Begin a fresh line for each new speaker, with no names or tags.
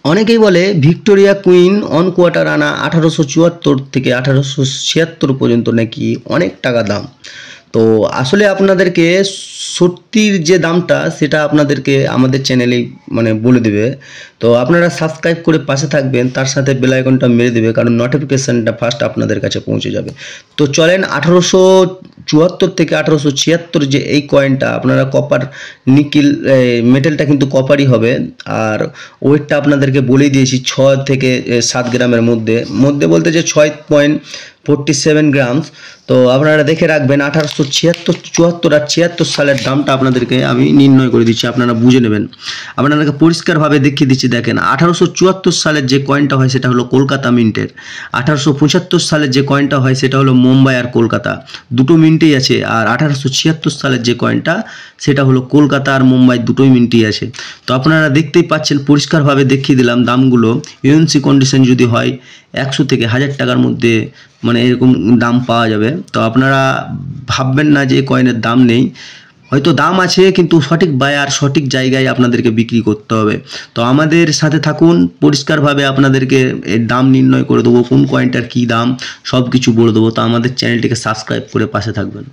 অনেকেই বলে Victoria queen on quarter আনা 1874 থেকে 1876 পর্যন্ত নাকি অনেক টাকা দাম। তো আসলে আপনাদেরকে সত্যির যে দামটা সেটা আপনাদেরকে আমাদের চ্যানেলেই মানে বলে দেবে। তো আপনারা সাবস্ক্রাইব করে পাশে থাকবেন, তার সাথে বেল আইকনটা মেরে দেবে, কারণ নোটিফিকেশানটা ফার্স্ট আপনাদের কাছে পৌঁছে যাবে। তো চলেন 1874 থেকে 1876 যে এই কয়েনটা আপনারা কপার নিকিল মেটেলটা কিন্তু কপারই হবে। আর ওয়েটটা আপনাদেরকে বলেই দিয়েছি 6 থেকে 7 গ্রামের মধ্যে মধ্যে বলতে যে 6.47 গ্রামস। তো আপনারা দেখে রাখবেন 1874 আর 76 সালের দামটা আপনাদেরকে আমি নির্ণয় করে দিচ্ছি, আপনারা বুঝে নেবেন। আপনাদেরকে পরিষ্কারভাবে দেখিয়ে দিচ্ছি। দেখেন 1874 সালের যে কয়েনটা হয় সেটা হলো কলকাতা মিন্টের, 1875 সালের যে কয়েনটা হয় সেটা হলো মুম্বাই আর কলকাতা, দুটো মিন্টেই আছে। আর 1876 সালের যে কয়েনটা সেটা হলো কলকাতা আর মুম্বাই, দুটোই মিন্টেই আছে। তো আপনারা দেখতেই পাচ্ছেন, পরিষ্কারভাবে দেখিয়ে দিলাম দামগুলো। ইউএনসি কন্ডিশন যদি হয় 100 থেকে 1000 টাকার মধ্যে মানে এরকম দাম পাওয়া যাবে। তো আপনারা ভাববেন না যে কয়েনের দাম নেই, হয়তো দাম আছে, কিন্তু সঠিক বায়ার সঠিক জায়গায় আপনাদেরকে বিক্রি করতে হবে। তো আমাদের সাথে থাকুন, পরিষ্কারভাবে আপনাদেরকে এর দাম নির্ণয় করে দেবো, কোন কয়েনটার কী দাম সব কিছু বলে দেবো। তো আমাদের চ্যানেলটিকে সাবস্ক্রাইব করে পাশে থাকবেন।